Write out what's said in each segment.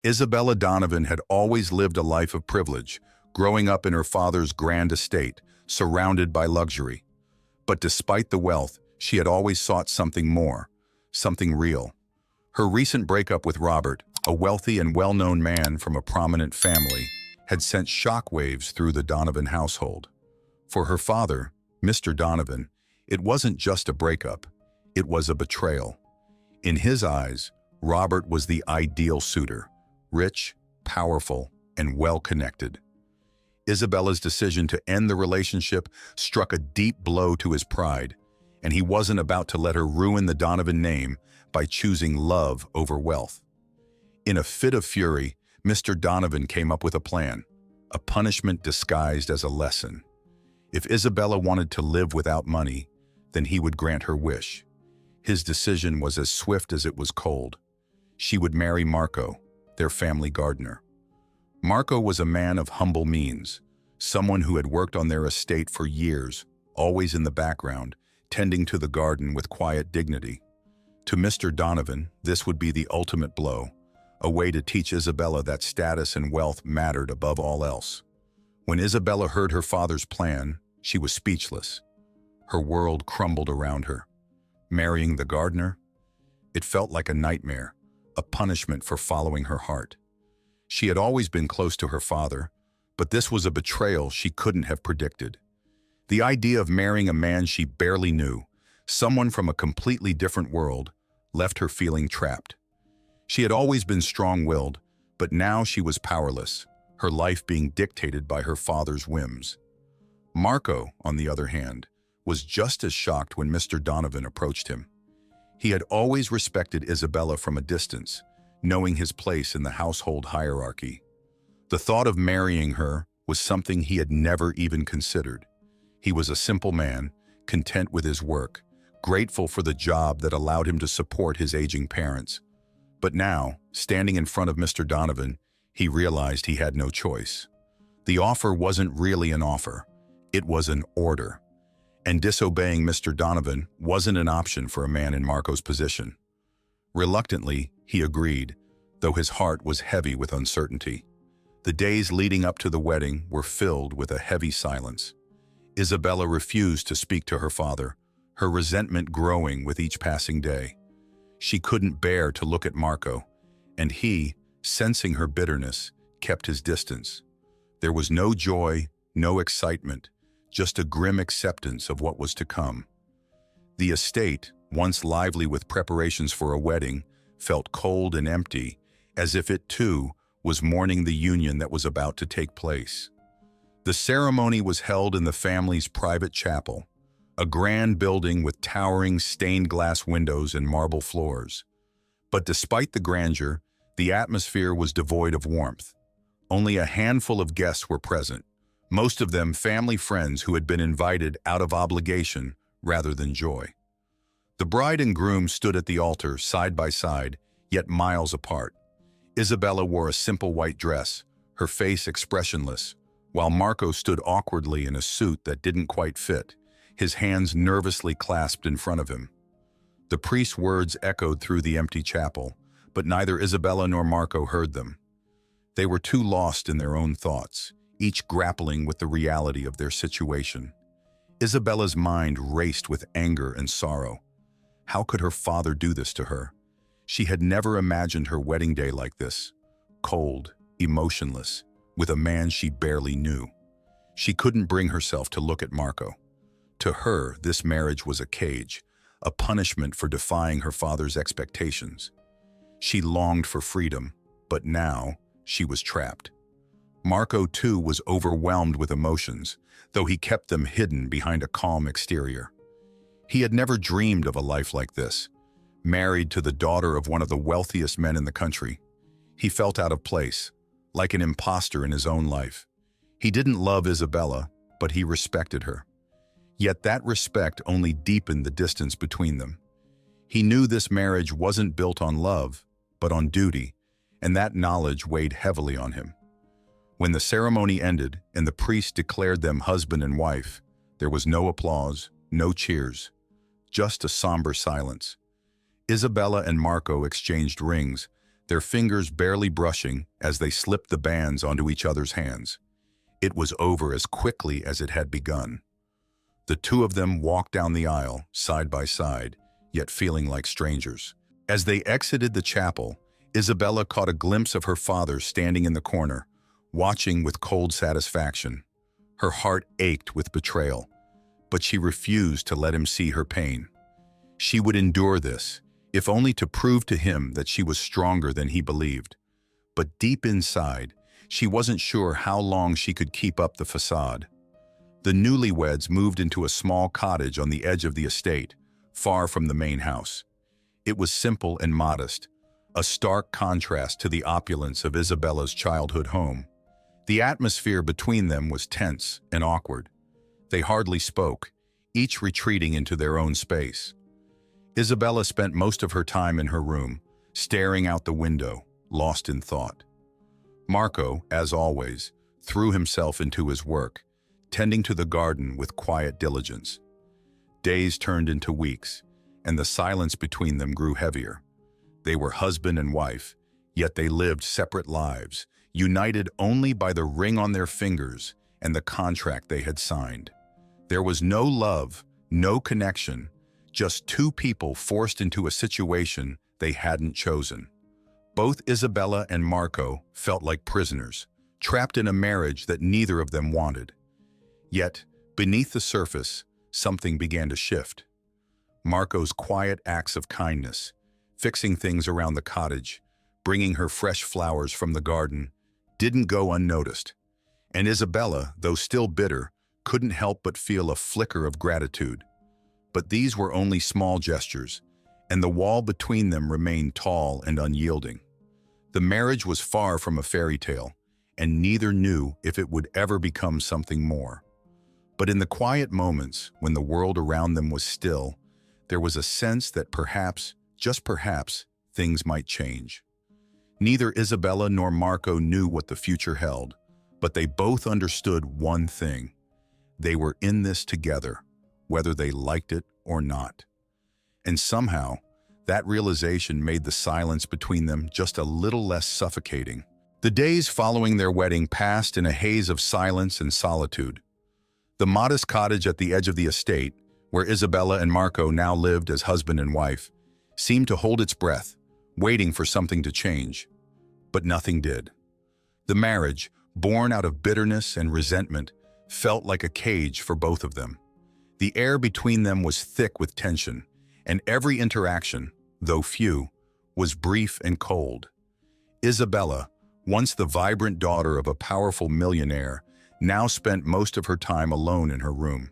Isabella Donovan had always lived a life of privilege, growing up in her father's grand estate, surrounded by luxury. But despite the wealth, she had always sought something more, something real. Her recent breakup with Robert, a wealthy and well-known man from a prominent family, had sent shockwaves through the Donovan household. For her father, Mr. Donovan, it wasn't just a breakup, it was a betrayal. In his eyes, Robert was the ideal suitor, rich, powerful, and well-connected. Isabella's decision to end the relationship struck a deep blow to his pride, and he wasn't about to let her ruin the Donovan name by choosing love over wealth. In a fit of fury, Mr. Donovan came up with a plan, a punishment disguised as a lesson. If Isabella wanted to live without money, then he would grant her wish. His decision was as swift as it was cold. She would marry Marco, their family gardener. Marco was a man of humble means, someone who had worked on their estate for years, always in the background, tending to the garden with quiet dignity. To Mr. Donovan, this would be the ultimate blow, a way to teach Isabella that status and wealth mattered above all else. When Isabella heard her father's plan, she was speechless. Her world crumbled around her. Marrying the gardener? It felt like a nightmare, a punishment for following her heart. She had always been close to her father, but this was a betrayal she couldn't have predicted. The idea of marrying a man she barely knew, someone from a completely different world, left her feeling trapped. She had always been strong-willed, but now she was powerless, her life being dictated by her father's whims. Marco, on the other hand, was just as shocked when Mr. Donovan approached him. He had always respected Isabella from a distance, knowing his place in the household hierarchy. The thought of marrying her was something he had never even considered. He was a simple man, content with his work, grateful for the job that allowed him to support his aging parents. But now, standing in front of Mr. Donovan, he realized he had no choice. The offer wasn't really an offer, it was an order. And disobeying Mr. Donovan wasn't an option for a man in Marco's position. Reluctantly, he agreed, though his heart was heavy with uncertainty. The days leading up to the wedding were filled with a heavy silence. Isabella refused to speak to her father, her resentment growing with each passing day. She couldn't bear to look at Marco, and he, sensing her bitterness, kept his distance. There was no joy, no excitement, just a grim acceptance of what was to come. The estate, once lively with preparations for a wedding, felt cold and empty, as if it too was mourning the union that was about to take place. The ceremony was held in the family's private chapel, a grand building with towering stained glass windows and marble floors. But despite the grandeur, the atmosphere was devoid of warmth. Only a handful of guests were present, most of them family friends who had been invited out of obligation rather than joy. The bride and groom stood at the altar side by side, yet miles apart. Isabella wore a simple white dress, her face expressionless, while Marco stood awkwardly in a suit that didn't quite fit, his hands nervously clasped in front of him. The priest's words echoed through the empty chapel, but neither Isabella nor Marco heard them. They were too lost in their own thoughts, each grappling with the reality of their situation. Isabella's mind raced with anger and sorrow. How could her father do this to her? She had never imagined her wedding day like this, cold, emotionless, with a man she barely knew. She couldn't bring herself to look at Marco. To her, this marriage was a cage, a punishment for defying her father's expectations. She longed for freedom, but now she was trapped. Marco, too, was overwhelmed with emotions, though he kept them hidden behind a calm exterior. He had never dreamed of a life like this. Married to the daughter of one of the wealthiest men in the country, he felt out of place, like an imposter in his own life. He didn't love Isabella, but he respected her. Yet that respect only deepened the distance between them. He knew this marriage wasn't built on love, but on duty, and that knowledge weighed heavily on him. When the ceremony ended and the priest declared them husband and wife, there was no applause, no cheers, just a somber silence. Isabella and Marco exchanged rings, their fingers barely brushing as they slipped the bands onto each other's hands. It was over as quickly as it had begun. The two of them walked down the aisle, side by side, yet feeling like strangers. As they exited the chapel, Isabella caught a glimpse of her father standing in the corner, watching with cold satisfaction. Her heart ached with betrayal, but she refused to let him see her pain. She would endure this, if only to prove to him that she was stronger than he believed. But deep inside, she wasn't sure how long she could keep up the facade. The newlyweds moved into a small cottage on the edge of the estate, far from the main house. It was simple and modest, a stark contrast to the opulence of Isabella's childhood home. The atmosphere between them was tense and awkward. They hardly spoke, each retreating into their own space. Isabella spent most of her time in her room, staring out the window, lost in thought. Marco, as always, threw himself into his work, tending to the garden with quiet diligence. Days turned into weeks, and the silence between them grew heavier. They were husband and wife, yet they lived separate lives, united only by the ring on their fingers and the contract they had signed. There was no love, no connection, just two people forced into a situation they hadn't chosen. Both Isabella and Marco felt like prisoners, trapped in a marriage that neither of them wanted. Yet, beneath the surface, something began to shift. Marco's quiet acts of kindness, fixing things around the cottage, bringing her fresh flowers from the garden, didn't go unnoticed. And Isabella, though still bitter, couldn't help but feel a flicker of gratitude. But these were only small gestures, and the wall between them remained tall and unyielding. The marriage was far from a fairy tale, and neither knew if it would ever become something more. But in the quiet moments, when the world around them was still, there was a sense that perhaps, just perhaps, things might change. Neither Isabella nor Marco knew what the future held, but they both understood one thing. They were in this together, whether they liked it or not. And somehow, that realization made the silence between them just a little less suffocating. The days following their wedding passed in a haze of silence and solitude. The modest cottage at the edge of the estate, where Isabella and Marco now lived as husband and wife, seemed to hold its breath, waiting for something to change. But nothing did. The marriage, born out of bitterness and resentment, felt like a cage for both of them. The air between them was thick with tension, and every interaction, though few, was brief and cold. Isabella, once the vibrant daughter of a powerful millionaire, now spent most of her time alone in her room.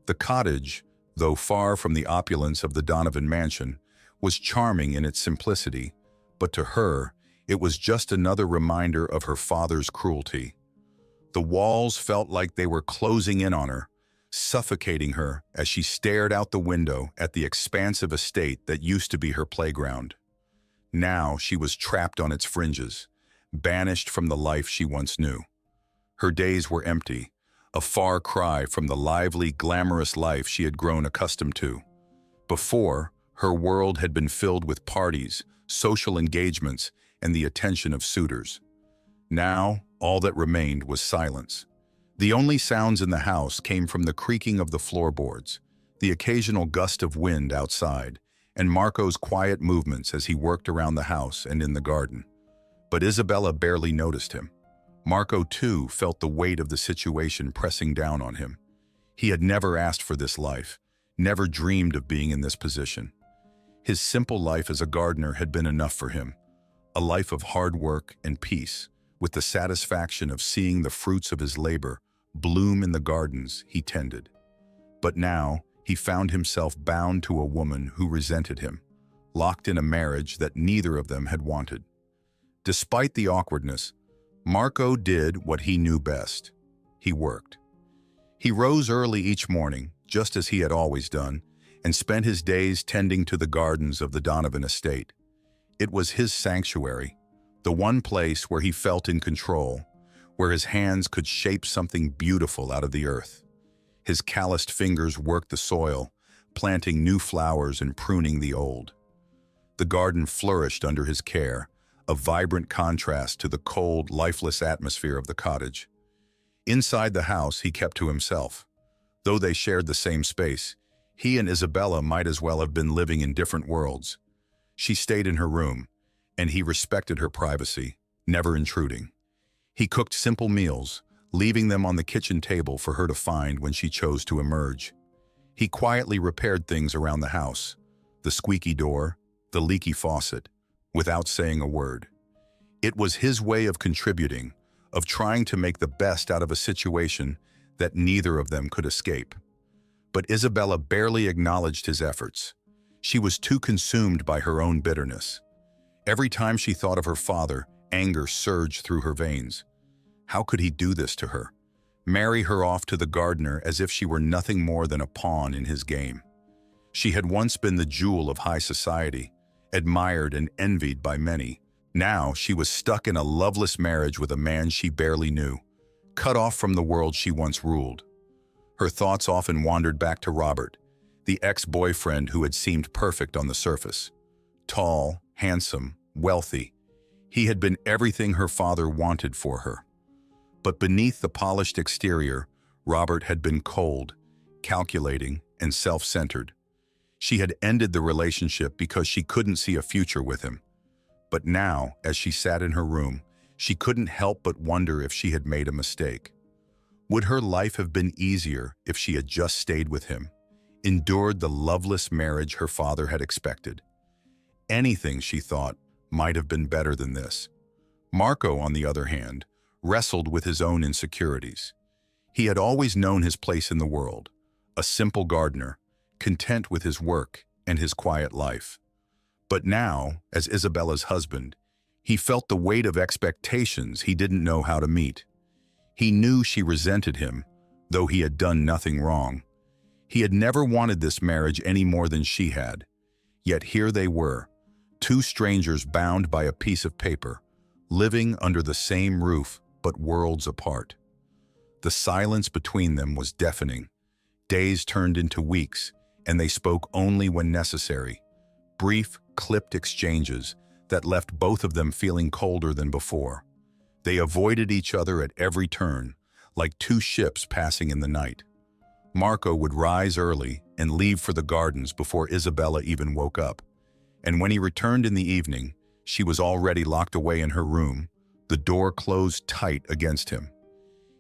The cottage, though far from the opulence of the Donovan mansion, was charming in its simplicity, but to her, it was just another reminder of her father's cruelty. The walls felt like they were closing in on her, suffocating her as she stared out the window at the expansive estate that used to be her playground. Now she was trapped on its fringes, banished from the life she once knew. Her days were empty, a far cry from the lively, glamorous life she had grown accustomed to. Before, her world had been filled with parties, social engagements, and the attention of suitors. Now, all that remained was silence. The only sounds in the house came from the creaking of the floorboards, the occasional gust of wind outside, and Marco's quiet movements as he worked around the house and in the garden. But Isabella barely noticed him. Marco, too, felt the weight of the situation pressing down on him. He had never asked for this life, never dreamed of being in this position. His simple life as a gardener had been enough for him, a life of hard work and peace, with the satisfaction of seeing the fruits of his labor bloom in the gardens he tended. But now, he found himself bound to a woman who resented him, locked in a marriage that neither of them had wanted. Despite the awkwardness, Marco did what he knew best. He worked. He rose early each morning, just as he had always done, and spent his days tending to the gardens of the Donovan estate. It was his sanctuary, the one place where he felt in control, where his hands could shape something beautiful out of the earth. His calloused fingers worked the soil, planting new flowers and pruning the old. The garden flourished under his care, a vibrant contrast to the cold, lifeless atmosphere of the cottage. Inside the house, he kept to himself. Though they shared the same space, he and Isabella might as well have been living in different worlds. She stayed in her room, and he respected her privacy, never intruding. He cooked simple meals, leaving them on the kitchen table for her to find when she chose to emerge. He quietly repaired things around the house, the squeaky door, the leaky faucet, without saying a word. It was his way of contributing, of trying to make the best out of a situation that neither of them could escape. But Isabella barely acknowledged his efforts. She was too consumed by her own bitterness. Every time she thought of her father, anger surged through her veins. How could he do this to her? Marry her off to the gardener as if she were nothing more than a pawn in his game. She had once been the jewel of high society, admired and envied by many. Now she was stuck in a loveless marriage with a man she barely knew, cut off from the world she once ruled. Her thoughts often wandered back to Robert, the ex-boyfriend who had seemed perfect on the surface. Tall, handsome, wealthy. He had been everything her father wanted for her. But beneath the polished exterior, Robert had been cold, calculating, and self-centered. She had ended the relationship because she couldn't see a future with him. But now, as she sat in her room, she couldn't help but wonder if she had made a mistake. Would her life have been easier if she had just stayed with him, endured the loveless marriage her father had expected? Anything, she thought, might have been better than this. Marco, on the other hand, wrestled with his own insecurities. He had always known his place in the world, a simple gardener, content with his work and his quiet life. But now, as Isabella's husband, he felt the weight of expectations he didn't know how to meet. He knew she resented him, though he had done nothing wrong. He had never wanted this marriage any more than she had. Yet here they were, two strangers bound by a piece of paper, living under the same roof but worlds apart. The silence between them was deafening. Days turned into weeks, and they spoke only when necessary. Brief, clipped exchanges that left both of them feeling colder than before. They avoided each other at every turn, like two ships passing in the night. Marco would rise early and leave for the gardens before Isabella even woke up. And when he returned in the evening, she was already locked away in her room, the door closed tight against him.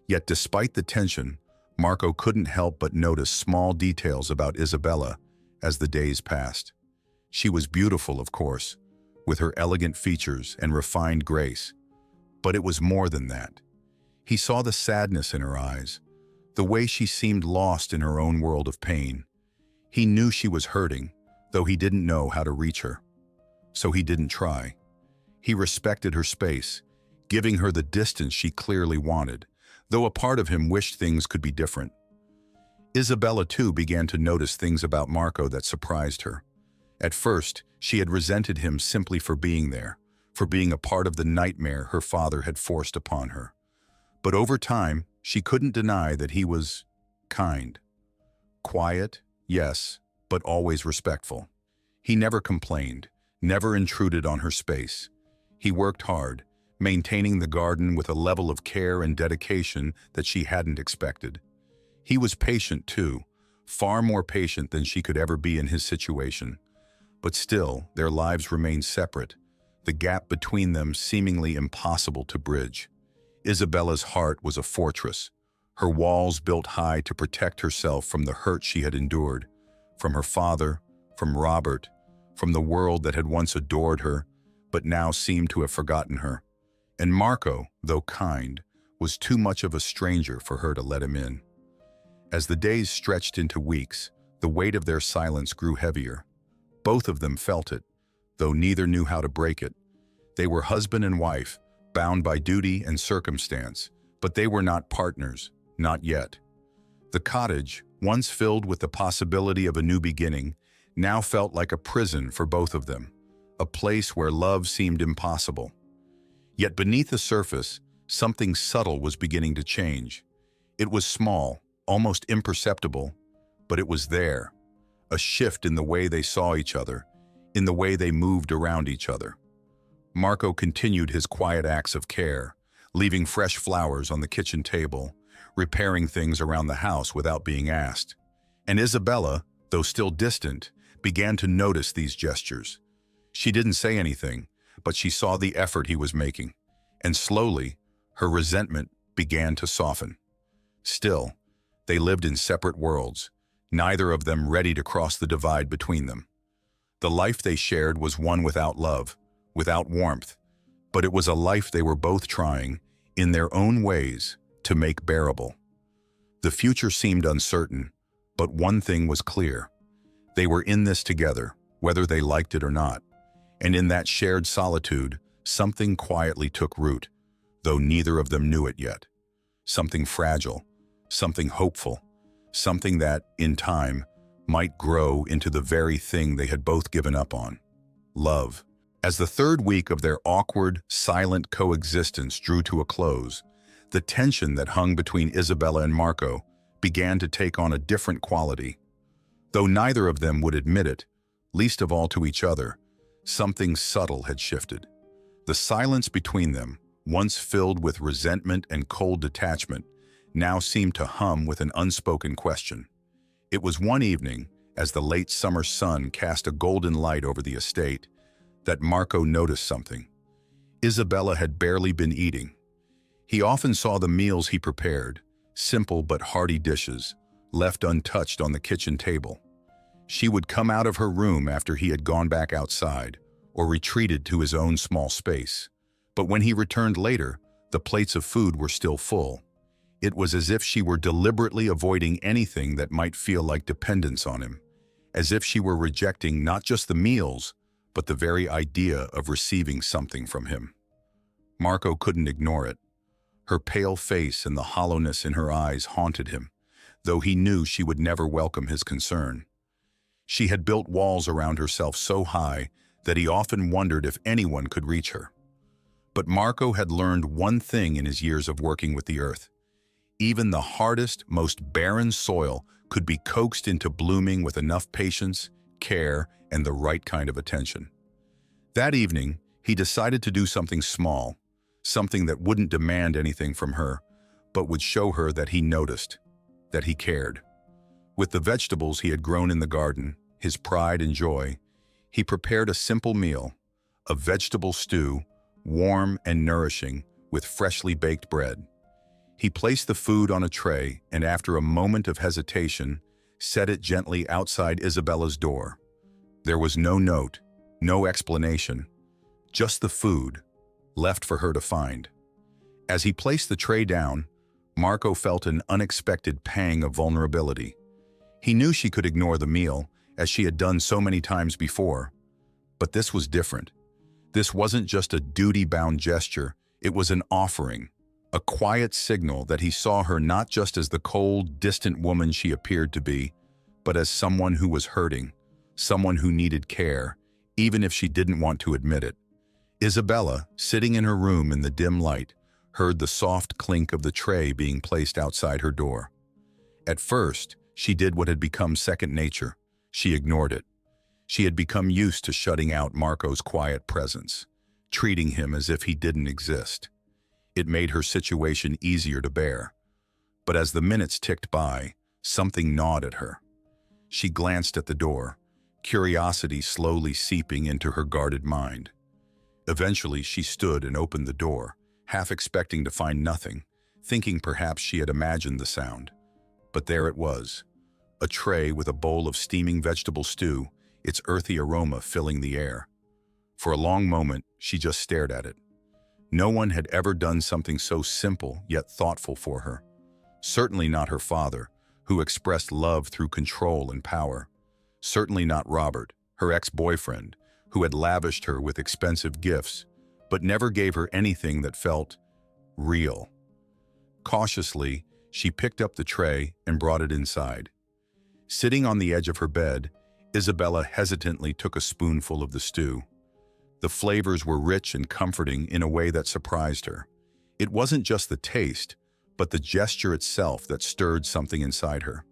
Yet despite the tension, Marco couldn't help but notice small details about Isabella as the days passed. She was beautiful, of course, with her elegant features and refined grace. But it was more than that. He saw the sadness in her eyes, the way she seemed lost in her own world of pain. He knew she was hurting, though he didn't know how to reach her. So he didn't try. He respected her space, giving her the distance she clearly wanted, though a part of him wished things could be different. Isabella, too, began to notice things about Marco that surprised her. At first, she had resented him simply for being there, for being a part of the nightmare her father had forced upon her. But over time, she couldn't deny that he was kind. Quiet, yes, but always respectful. He never complained, never intruded on her space. He worked hard, maintaining the garden with a level of care and dedication that she hadn't expected. He was patient too, far more patient than she could ever be in his situation. But still, their lives remained separate, the gap between them seemingly impossible to bridge. Isabella's heart was a fortress, her walls built high to protect herself from the hurt she had endured, from her father, from Robert, from the world that had once adored her, but now seemed to have forgotten her. And Marco, though kind, was too much of a stranger for her to let him in. As the days stretched into weeks, the weight of their silence grew heavier. Both of them felt it, though neither knew how to break it. They were husband and wife, bound by duty and circumstance, but they were not partners, not yet. The cottage, once filled with the possibility of a new beginning, now felt like a prison for both of them, a place where love seemed impossible. Yet beneath the surface, something subtle was beginning to change. It was small, almost imperceptible, but it was there. A shift in the way they saw each other, in the way they moved around each other. Marco continued his quiet acts of care, leaving fresh flowers on the kitchen table, repairing things around the house without being asked. And Isabella, though still distant, began to notice these gestures. She didn't say anything, but she saw the effort he was making, and slowly, her resentment began to soften. Still, they lived in separate worlds, neither of them ready to cross the divide between them. The life they shared was one without love, without warmth, but it was a life they were both trying, in their own ways, to make bearable. The future seemed uncertain, but one thing was clear. They were in this together, whether they liked it or not, and in that shared solitude, something quietly took root, though neither of them knew it yet. Something fragile, something hopeful, something that, in time, might grow into the very thing they had both given up on: love. As the third week of their awkward, silent coexistence drew to a close, the tension that hung between Isabella and Marco began to take on a different quality. Though neither of them would admit it, least of all to each other, something subtle had shifted. The silence between them, once filled with resentment and cold detachment, now seemed to hum with an unspoken question. It was one evening, as the late summer sun cast a golden light over the estate, that Marco noticed something. Isabella had barely been eating. He often saw the meals he prepared, simple but hearty dishes, left untouched on the kitchen table. She would come out of her room after he had gone back outside, or retreated to his own small space. But when he returned later, the plates of food were still full. It was as if she were deliberately avoiding anything that might feel like dependence on him, as if she were rejecting not just the meals, but the very idea of receiving something from him. Marco couldn't ignore it. Her pale face and the hollowness in her eyes haunted him, though he knew she would never welcome his concern. She had built walls around herself so high that he often wondered if anyone could reach her. But Marco had learned one thing in his years of working with the earth. Even the hardest, most barren soil could be coaxed into blooming with enough patience, care, and the right kind of attention. That evening, he decided to do something small, something that wouldn't demand anything from her, but would show her that he noticed, that he cared. With the vegetables he had grown in the garden, his pride and joy, he prepared a simple meal, a vegetable stew, warm and nourishing, with freshly baked bread. He placed the food on a tray and, after a moment of hesitation, set it gently outside Isabella's door. There was no note, no explanation, just the food, left for her to find. As he placed the tray down, Marco felt an unexpected pang of vulnerability. He knew she could ignore the meal, as she had done so many times before. But this was different. This wasn't just a duty-bound gesture, it was an offering, a quiet signal that he saw her not just as the cold, distant woman she appeared to be, but as someone who was hurting, someone who needed care, even if she didn't want to admit it. Isabella, sitting in her room in the dim light, heard the soft clink of the tray being placed outside her door. At first, she did what had become second nature. She ignored it. She had become used to shutting out Marco's quiet presence, treating him as if he didn't exist. It made her situation easier to bear. But as the minutes ticked by, something gnawed at her. She glanced at the door, curiosity slowly seeping into her guarded mind. Eventually, she stood and opened the door, half expecting to find nothing, thinking perhaps she had imagined the sound. But there it was, a tray with a bowl of steaming vegetable stew, its earthy aroma filling the air. For a long moment, she just stared at it. No one had ever done something so simple yet thoughtful for her. Certainly not her father, who expressed love through control and power. Certainly not Robert, her ex-boyfriend, who had lavished her with expensive gifts, but never gave her anything that felt real. Cautiously, she picked up the tray and brought it inside. Sitting on the edge of her bed, Isabella hesitantly took a spoonful of the stew. The flavors were rich and comforting in a way that surprised her. It wasn't just the taste, but the gesture itself that stirred something inside her.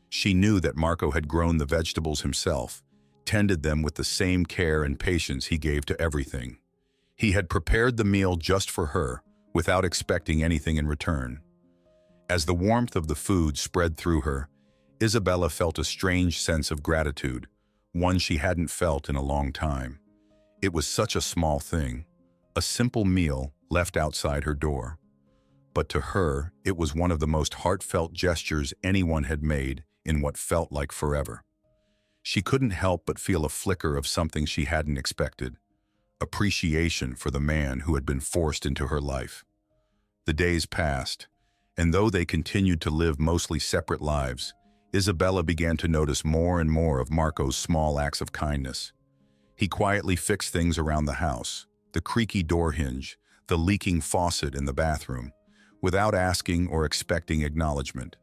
She knew that Marco had grown the vegetables himself, tended them with the same care and patience he gave to everything. He had prepared the meal just for her, without expecting anything in return. As the warmth of the food spread through her, Isabella felt a strange sense of gratitude, one she hadn't felt in a long time. It was such a small thing, a simple meal left outside her door. But to her, it was one of the most heartfelt gestures anyone had made in what felt like forever. She couldn't help but feel a flicker of something she hadn't expected, appreciation for the man who had been forced into her life. The days passed, and though they continued to live mostly separate lives, Isabella began to notice more and more of Marco's small acts of kindness. He quietly fixed things around the house, the creaky door hinge, the leaking faucet in the bathroom, without asking or expecting acknowledgement.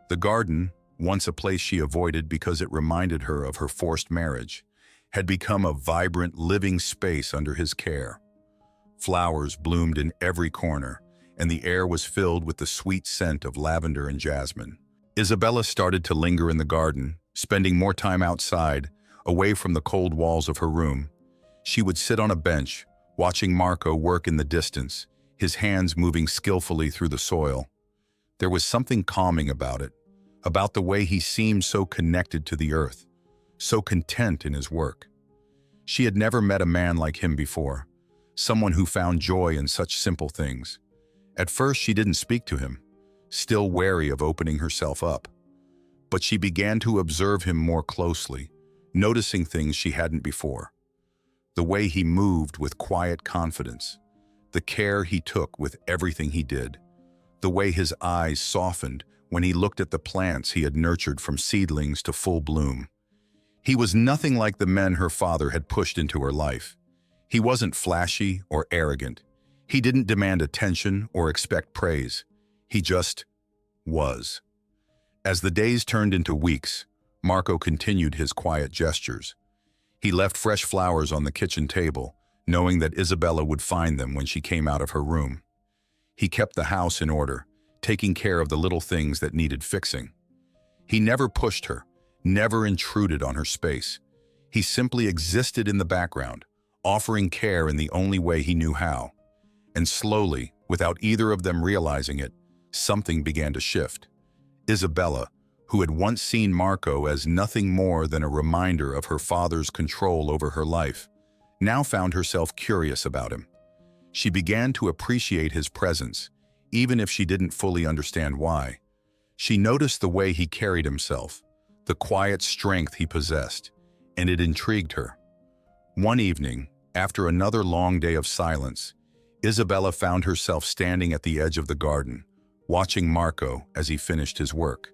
The garden, once a place she avoided because it reminded her of her forced marriage, had become a vibrant, living space under his care. Flowers bloomed in every corner, and the air was filled with the sweet scent of lavender and jasmine. Isabella started to linger in the garden, spending more time outside, away from the cold walls of her room. She would sit on a bench, watching Marco work in the distance, his hands moving skillfully through the soil. There was something calming about it, about the way he seemed so connected to the earth, so content in his work. She had never met a man like him before, someone who found joy in such simple things. At first, she didn't speak to him, still wary of opening herself up. But she began to observe him more closely, noticing things she hadn't before. The way he moved with quiet confidence, the care he took with everything he did, the way his eyes softened when he looked at the plants he had nurtured from seedlings to full bloom. He was nothing like the men her father had pushed into her life. He wasn't flashy or arrogant. He didn't demand attention or expect praise. He just was. As the days turned into weeks, Marco continued his quiet gestures. He left fresh flowers on the kitchen table, knowing that Isabella would find them when she came out of her room. He kept the house in order, taking care of the little things that needed fixing. He never pushed her, never intruded on her space. He simply existed in the background, offering care in the only way he knew how. And slowly, without either of them realizing it, something began to shift. Isabella, who had once seen Marco as nothing more than a reminder of her father's control over her life, now found herself curious about him. She began to appreciate his presence, even if she didn't fully understand why. She noticed the way he carried himself, the quiet strength he possessed, and it intrigued her. One evening, after another long day of silence, Isabella found herself standing at the edge of the garden, watching Marco as he finished his work.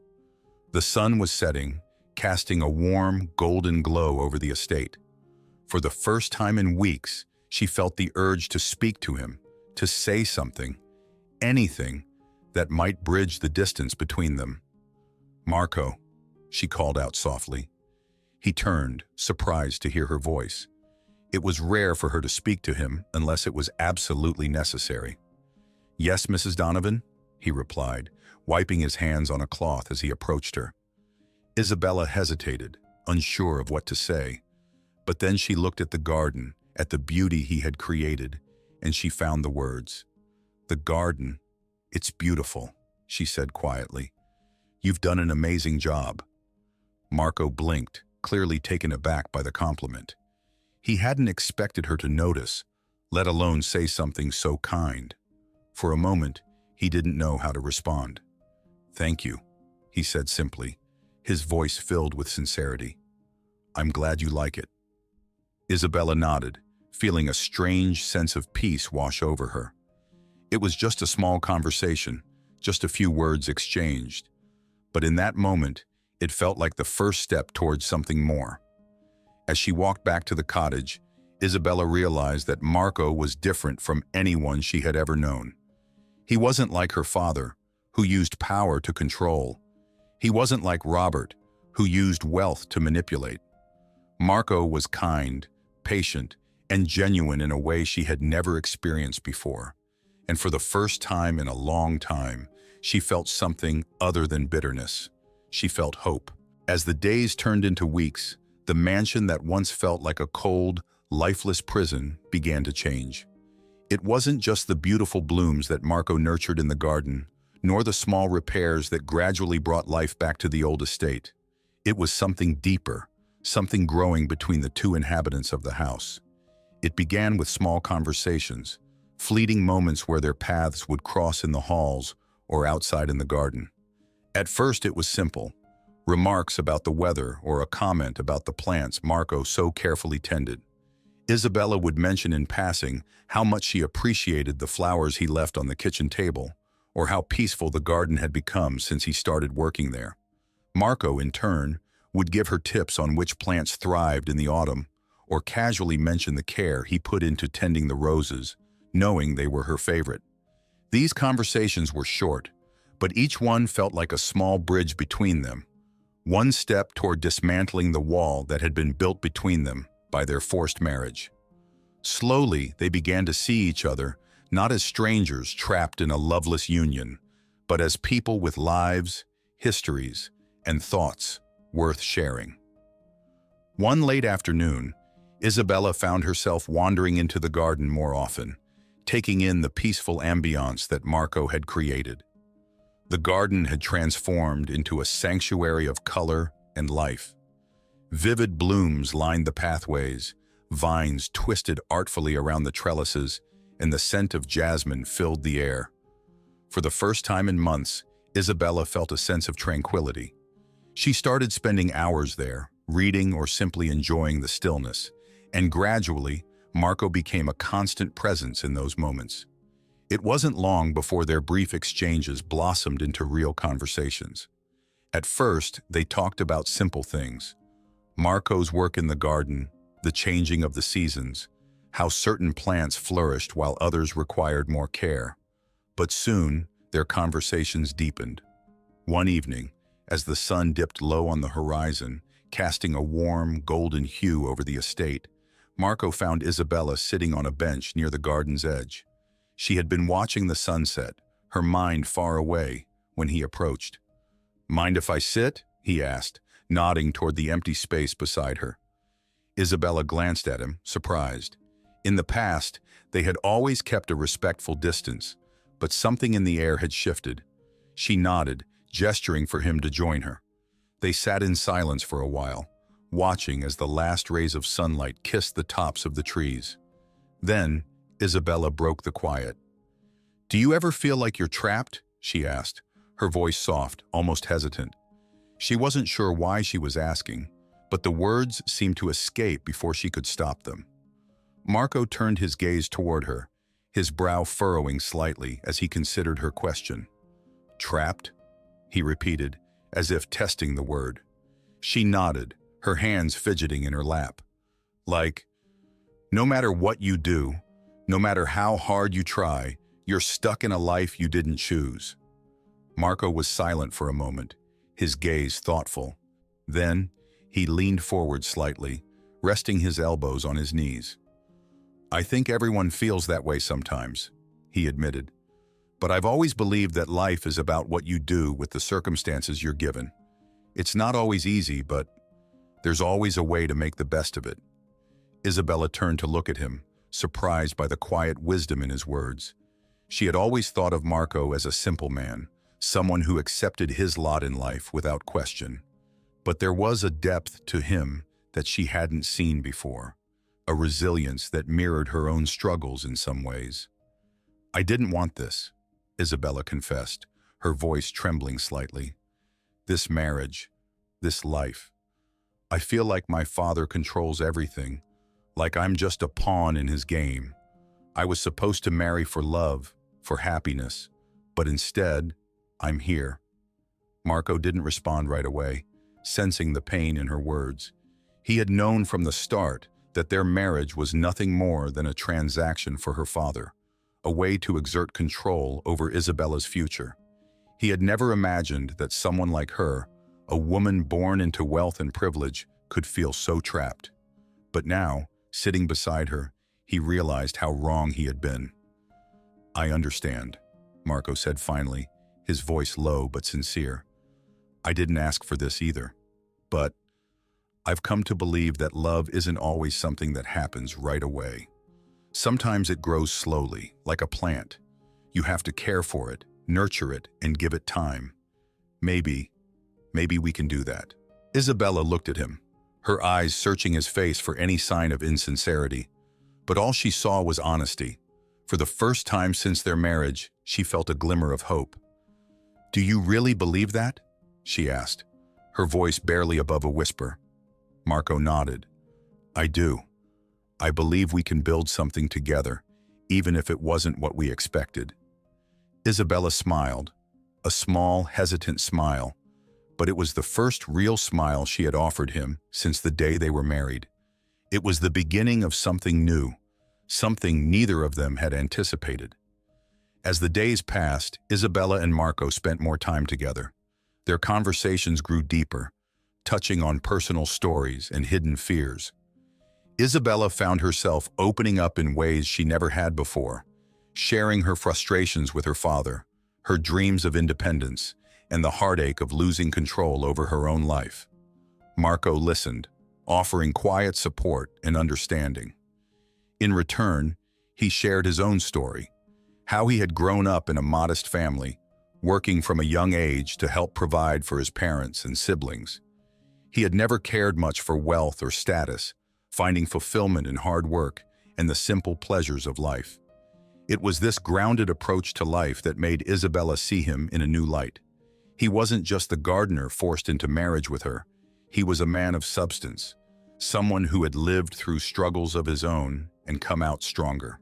The sun was setting, casting a warm, golden glow over the estate. For the first time in weeks, she felt the urge to speak to him, to say something, anything that might bridge the distance between them. "Marco," she called out softly. He turned, surprised to hear her voice. It was rare for her to speak to him unless it was absolutely necessary. "Yes, Mrs. Donovan," he replied, wiping his hands on a cloth as he approached her. Isabella hesitated, unsure of what to say. But then she looked at the garden, at the beauty he had created, and she found the words. "The garden, it's beautiful," she said quietly. "You've done an amazing job." Marco blinked, clearly taken aback by the compliment. He hadn't expected her to notice, let alone say something so kind. For a moment, he didn't know how to respond. "Thank you," he said simply, his voice filled with sincerity. "I'm glad you like it." Isabella nodded, feeling a strange sense of peace wash over her. It was just a small conversation, just a few words exchanged. But in that moment, it felt like the first step towards something more. As she walked back to the cottage, Isabella realized that Marco was different from anyone she had ever known. He wasn't like her father, who used power to control. He wasn't like Robert, who used wealth to manipulate. Marco was kind, patient, and genuine in a way she had never experienced before. And for the first time in a long time, she felt something other than bitterness. She felt hope. As the days turned into weeks, the mansion that once felt like a cold, lifeless prison began to change. It wasn't just the beautiful blooms that Marco nurtured in the garden, nor the small repairs that gradually brought life back to the old estate. It was something deeper, something growing between the two inhabitants of the house. It began with small conversations, fleeting moments where their paths would cross in the halls or outside in the garden. At first it was simple, remarks about the weather or a comment about the plants Marco so carefully tended. Isabella would mention in passing how much she appreciated the flowers he left on the kitchen table, or how peaceful the garden had become since he started working there. Marco, in turn, would give her tips on which plants thrived in the autumn, or casually mention the care he put into tending the roses, knowing they were her favorite. These conversations were short, but each one felt like a small bridge between them, one step toward dismantling the wall that had been built between them by their forced marriage. Slowly, they began to see each other not as strangers trapped in a loveless union, but as people with lives, histories, and thoughts worth sharing. One late afternoon, Isabella found herself wandering into the garden more often, taking in the peaceful ambiance that Marco had created. The garden had transformed into a sanctuary of color and life. Vivid blooms lined the pathways, vines twisted artfully around the trellises, and the scent of jasmine filled the air. For the first time in months, Isabella felt a sense of tranquility. She started spending hours there, reading or simply enjoying the stillness, and gradually, Marco became a constant presence in those moments. It wasn't long before their brief exchanges blossomed into real conversations. At first, they talked about simple things: Marco's work in the garden, the changing of the seasons, how certain plants flourished while others required more care. But soon, their conversations deepened. One evening, as the sun dipped low on the horizon, casting a warm, golden hue over the estate, Marco found Isabella sitting on a bench near the garden's edge. She had been watching the sunset, her mind far away, when he approached. "Mind if I sit?" he asked, nodding toward the empty space beside her. Isabella glanced at him, surprised. In the past, they had always kept a respectful distance, but something in the air had shifted. She nodded, gesturing for him to join her. They sat in silence for a while, watching as the last rays of sunlight kissed the tops of the trees. Then, Isabella broke the quiet. "Do you ever feel like you're trapped?" she asked, her voice soft, almost hesitant. She wasn't sure why she was asking, but the words seemed to escape before she could stop them. Marco turned his gaze toward her, his brow furrowing slightly as he considered her question. "Trapped?" he repeated, as if testing the word. She nodded, her hands fidgeting in her lap. "Like, no matter what you do, no matter how hard you try, you're stuck in a life you didn't choose." Marco was silent for a moment, his gaze thoughtful. Then, he leaned forward slightly, resting his elbows on his knees. "I think everyone feels that way sometimes," he admitted. "But I've always believed that life is about what you do with the circumstances you're given. It's not always easy, but there's always a way to make the best of it." Isabella turned to look at him, surprised by the quiet wisdom in his words. She had always thought of Marco as a simple man, someone who accepted his lot in life without question. But there was a depth to him that she hadn't seen before, a resilience that mirrored her own struggles in some ways. "I didn't want this," Isabella confessed, her voice trembling slightly. "This marriage, this life. I feel like my father controls everything, like I'm just a pawn in his game. I was supposed to marry for love, for happiness, but instead, I'm here." Marco didn't respond right away, sensing the pain in her words. He had known from the start that their marriage was nothing more than a transaction for her father, a way to exert control over Isabella's future. He had never imagined that someone like her, a woman born into wealth and privilege, could feel so trapped. But now, sitting beside her, he realized how wrong he had been. "I understand," Marco said finally, his voice low but sincere. "I didn't ask for this either. But I've come to believe that love isn't always something that happens right away. Sometimes it grows slowly, like a plant. You have to care for it, nurture it, and give it time. Maybe we can do that. Isabella looked at him, her eyes searching his face for any sign of insincerity. But all she saw was honesty. For the first time since their marriage, she felt a glimmer of hope. "Do you really believe that?" she asked, her voice barely above a whisper. Marco nodded. "I do. I believe we can build something together, even if it wasn't what we expected." Isabella smiled, a small, hesitant smile, but it was the first real smile she had offered him since the day they were married. It was the beginning of something new, something neither of them had anticipated. As the days passed, Isabella and Marco spent more time together. Their conversations grew deeper, touching on personal stories and hidden fears. Isabella found herself opening up in ways she never had before, sharing her frustrations with her father, her dreams of independence, and the heartache of losing control over her own life. Marco listened, offering quiet support and understanding. In return, he shared his own story, how he had grown up in a modest family, working from a young age to help provide for his parents and siblings. He had never cared much for wealth or status, finding fulfillment in hard work and the simple pleasures of life. It was this grounded approach to life that made Isabella see him in a new light. He wasn't just the gardener forced into marriage with her. He was a man of substance, someone who had lived through struggles of his own and come out stronger.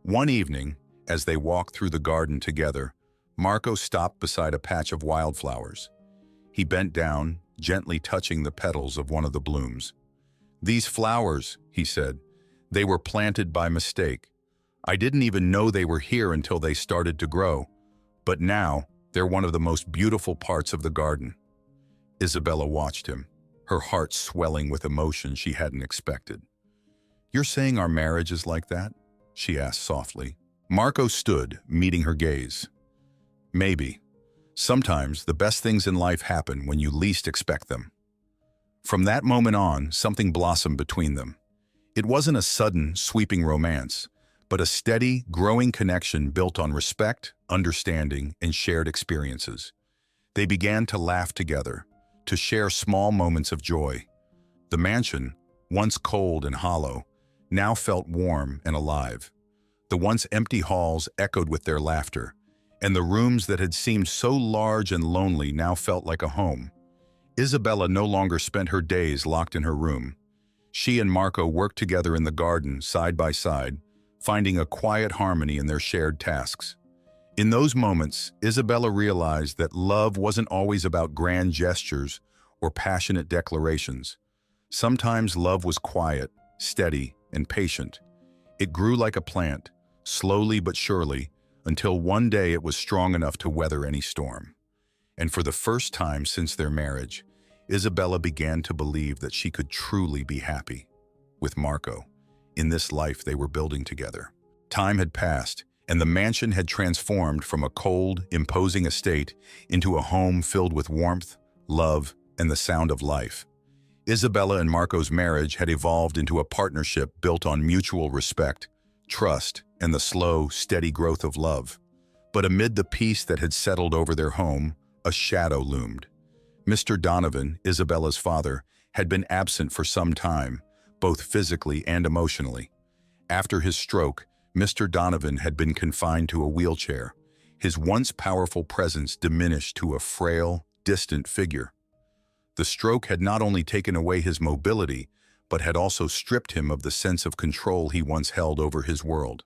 One evening, as they walked through the garden together, Marco stopped beside a patch of wildflowers. He bent down, gently touching the petals of one of the blooms. "These flowers," he said, "they were planted by mistake. I didn't even know they were here until they started to grow. But now, they're one of the most beautiful parts of the garden." Isabella watched him, her heart swelling with emotion she hadn't expected. "You're saying our marriage is like that?" she asked softly. Marco stood, meeting her gaze. "Maybe. Sometimes the best things in life happen when you least expect them." From that moment on, something blossomed between them. It wasn't a sudden, sweeping romance, but a steady, growing connection built on respect, understanding, and shared experiences. They began to laugh together, to share small moments of joy. The mansion, once cold and hollow, now felt warm and alive. The once empty halls echoed with their laughter, and the rooms that had seemed so large and lonely now felt like a home. Isabella no longer spent her days locked in her room. She and Marco worked together in the garden, side by side, finding a quiet harmony in their shared tasks. In those moments, Isabella realized that love wasn't always about grand gestures or passionate declarations. Sometimes love was quiet, steady, and patient. It grew like a plant, slowly but surely, until one day it was strong enough to weather any storm. And for the first time since their marriage, Isabella began to believe that she could truly be happy with Marco in this life they were building together. Time had passed, and the mansion had transformed from a cold, imposing estate into a home filled with warmth, love, and the sound of life. Isabella and Marco's marriage had evolved into a partnership built on mutual respect, trust, and the slow, steady growth of love. But amid the peace that had settled over their home, a shadow loomed. Mr. Donovan, Isabella's father, had been absent for some time, both physically and emotionally. After his stroke, Mr. Donovan had been confined to a wheelchair, his once powerful presence diminished to a frail, distant figure. The stroke had not only taken away his mobility, but had also stripped him of the sense of control he once held over his world.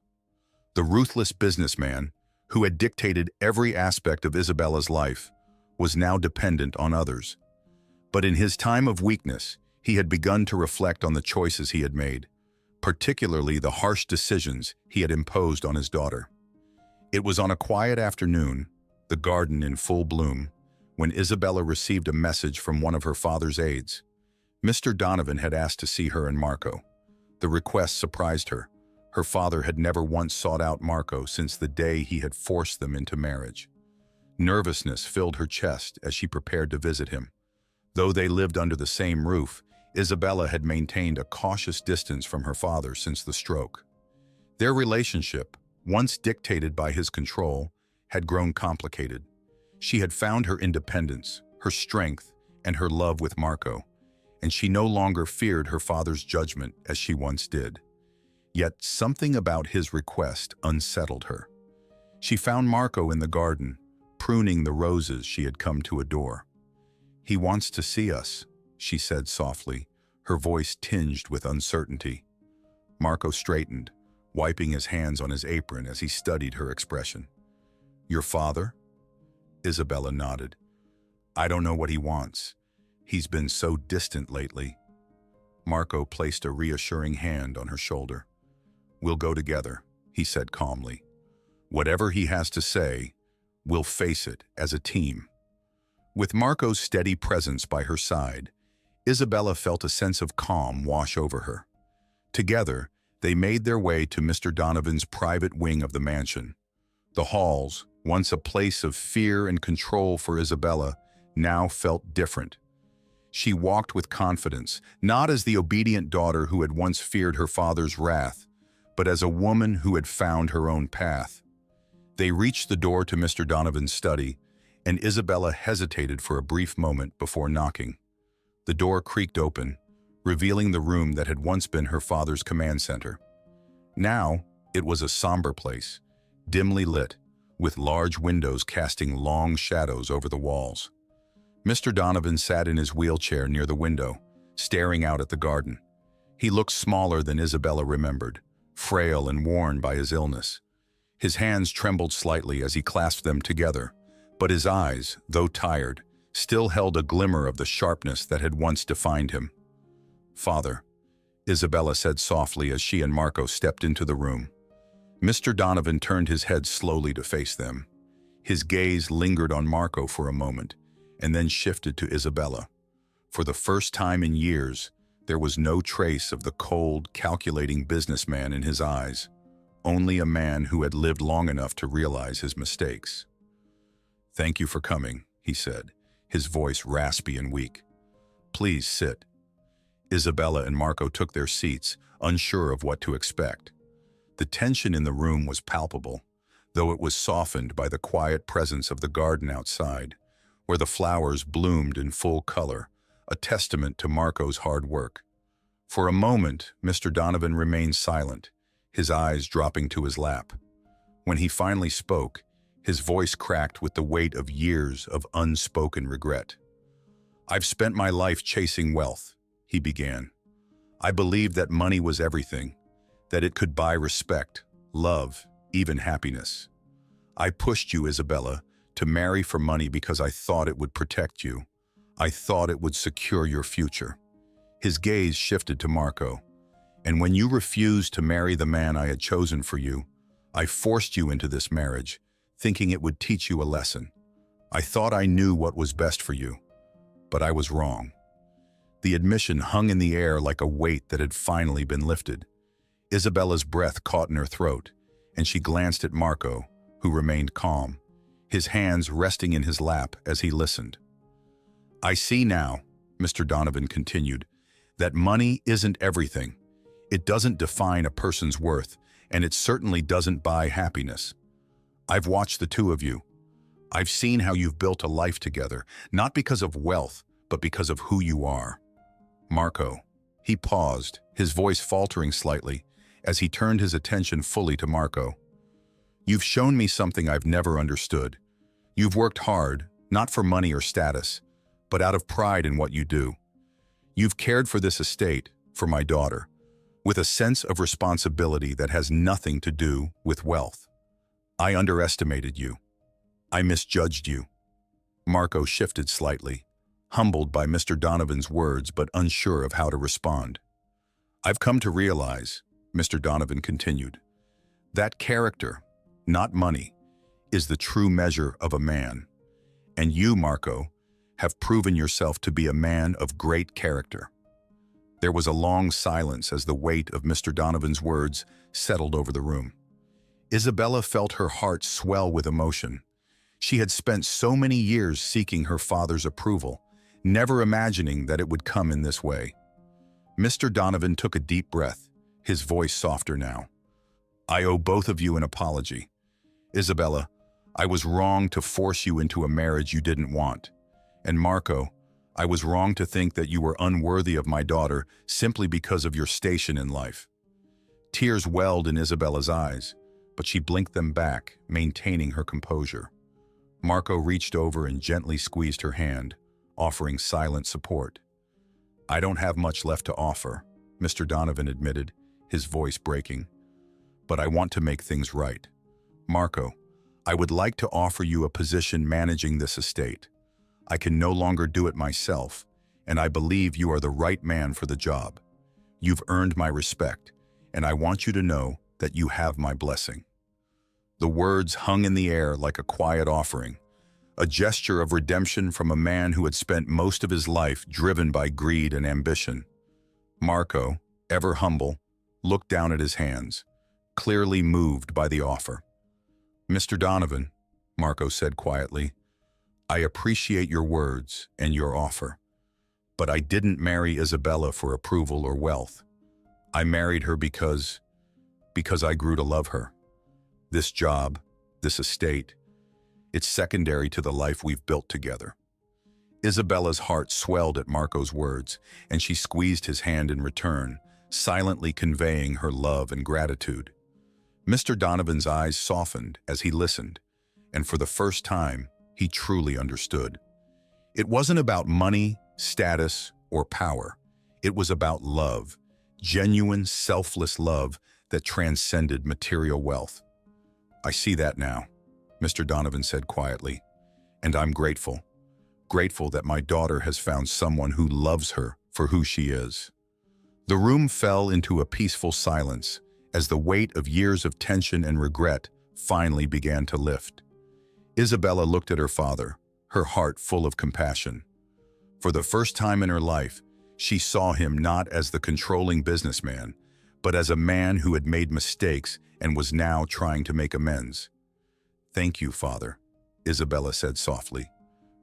The ruthless businessman, who had dictated every aspect of Isabella's life, was now dependent on others. But in his time of weakness, he had begun to reflect on the choices he had made, particularly the harsh decisions he had imposed on his daughter. It was on a quiet afternoon, the garden in full bloom, when Isabella received a message from one of her father's aides. Mr. Donovan had asked to see her and Marco. The request surprised her. Her father had never once sought out Marco since the day he had forced them into marriage. Nervousness filled her chest as she prepared to visit him. Though they lived under the same roof, Isabella had maintained a cautious distance from her father since the stroke. Their relationship, once dictated by his control, had grown complicated. She had found her independence, her strength, and her love with Marco, and she no longer feared her father's judgment as she once did. Yet something about his request unsettled her. She found Marco in the garden, pruning the roses she had come to adore. "He wants to see us," she said softly, her voice tinged with uncertainty. Marco straightened, wiping his hands on his apron as he studied her expression. "Your father?" Isabella nodded. "I don't know what he wants. He's been so distant lately." Marco placed a reassuring hand on her shoulder. "We'll go together," he said calmly. "Whatever he has to say, we'll face it as a team." With Marco's steady presence by her side, Isabella felt a sense of calm wash over her. Together, they made their way to Mr. Donovan's private wing of the mansion. The halls, once a place of fear and control for Isabella, now felt different. She walked with confidence, not as the obedient daughter who had once feared her father's wrath, but as a woman who had found her own path. They reached the door to Mr. Donovan's study, and Isabella hesitated for a brief moment before knocking. The door creaked open, revealing the room that had once been her father's command center. Now, it was a somber place, dimly lit, with large windows casting long shadows over the walls. Mr. Donovan sat in his wheelchair near the window, staring out at the garden. He looked smaller than Isabella remembered, frail and worn by his illness. His hands trembled slightly as he clasped them together, but his eyes, though tired, still held a glimmer of the sharpness that had once defined him. "Father," Isabella said softly as she and Marco stepped into the room. Mr. Donovan turned his head slowly to face them. His gaze lingered on Marco for a moment, and then shifted to Isabella. For the first time in years, there was no trace of the cold, calculating businessman in his eyes, only a man who had lived long enough to realize his mistakes. "Thank you for coming," he said, his voice raspy and weak. "Please sit." Isabella and Marco took their seats, unsure of what to expect. The tension in the room was palpable, though it was softened by the quiet presence of the garden outside, where the flowers bloomed in full color, a testament to Marco's hard work. For a moment, Mr. Donovan remained silent, his eyes dropping to his lap. When he finally spoke, his voice cracked with the weight of years of unspoken regret. "I've spent my life chasing wealth," he began. "I believed that money was everything, that it could buy respect, love, even happiness. I pushed you, Isabella, to marry for money because I thought it would protect you. I thought it would secure your future." His gaze shifted to Marco. "And when you refused to marry the man I had chosen for you, I forced you into this marriage, thinking it would teach you a lesson. I thought I knew what was best for you, but I was wrong." The admission hung in the air like a weight that had finally been lifted. Isabella's breath caught in her throat, and she glanced at Marco, who remained calm, his hands resting in his lap as he listened. "I see now," Mr. Donovan continued, "that money isn't everything. It doesn't define a person's worth, and it certainly doesn't buy happiness. I've watched the two of you. I've seen how you've built a life together, not because of wealth, but because of who you are." Marco. He paused, his voice faltering slightly, as he turned his attention fully to Marco. "You've shown me something I've never understood. You've worked hard, not for money or status, but out of pride in what you do. You've cared for this estate, for my daughter, with a sense of responsibility that has nothing to do with wealth. I underestimated you. I misjudged you." Marco shifted slightly, humbled by Mr. Donovan's words but unsure of how to respond. "I've come to realize," Mr. Donovan continued, "that character, not money, is the true measure of a man. And you, Marco, have proven yourself to be a man of great character." There was a long silence as the weight of Mr. Donovan's words settled over the room. Isabella felt her heart swell with emotion. She had spent so many years seeking her father's approval, never imagining that it would come in this way. Mr. Donovan took a deep breath, his voice softer now. I owe both of you an apology. Isabella, I was wrong to force you into a marriage you didn't want. And Marco, I was wrong to think that you were unworthy of my daughter simply because of your station in life. Tears welled in Isabella's eyes, but she blinked them back, maintaining her composure. Marco reached over and gently squeezed her hand, offering silent support. I don't have much left to offer, Mr. Donovan admitted, his voice breaking. But I want to make things right. Marco, I would like to offer you a position managing this estate. I can no longer do it myself, and I believe you are the right man for the job. You've earned my respect, and I want you to know that you have my blessing. The words hung in the air like a quiet offering, a gesture of redemption from a man who had spent most of his life driven by greed and ambition. Marco, ever humble, looked down at his hands, clearly moved by the offer. Mr. Donovan, Marco said quietly, I appreciate your words and your offer, but I didn't marry Isabella for approval or wealth. I married her because I grew to love her. This job, this estate, it's secondary to the life we've built together. Isabella's heart swelled at Marco's words, and she squeezed his hand in return, silently conveying her love and gratitude. Mr. Donovan's eyes softened as he listened, and for the first time, he truly understood. It wasn't about money, status, or power. It was about love, genuine, selfless love that transcended material wealth. I see that now, Mr. Donovan said quietly, and I'm grateful. Grateful that my daughter has found someone who loves her for who she is. The room fell into a peaceful silence as the weight of years of tension and regret finally began to lift. Isabella looked at her father, her heart full of compassion. For the first time in her life, she saw him not as the controlling businessman, but as a man who had made mistakes and was now trying to make amends. Thank you, Father, Isabella said softly,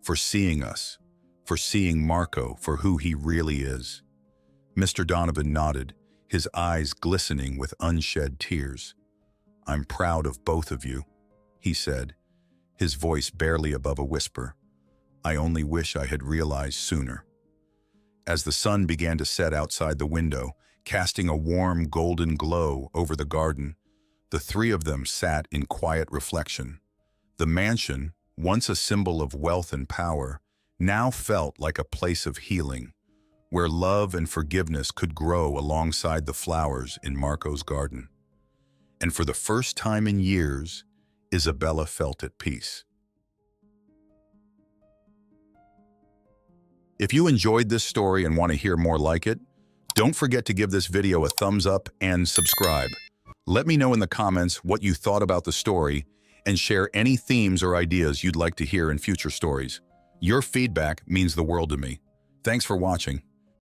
for seeing us, for seeing Marco for who he really is. Mr. Donovan nodded, his eyes glistening with unshed tears. I'm proud of both of you, he said, his voice barely above a whisper. I only wish I had realized sooner. As the sun began to set outside the window, casting a warm golden glow over the garden, the three of them sat in quiet reflection. The mansion, once a symbol of wealth and power, now felt like a place of healing, where love and forgiveness could grow alongside the flowers in Marco's garden. And for the first time in years, Isabella felt at peace. If you enjoyed this story and want to hear more like it, don't forget to give this video a thumbs up and subscribe. Let me know in the comments what you thought about the story and share any themes or ideas you'd like to hear in future stories. Your feedback means the world to me. Thanks for watching.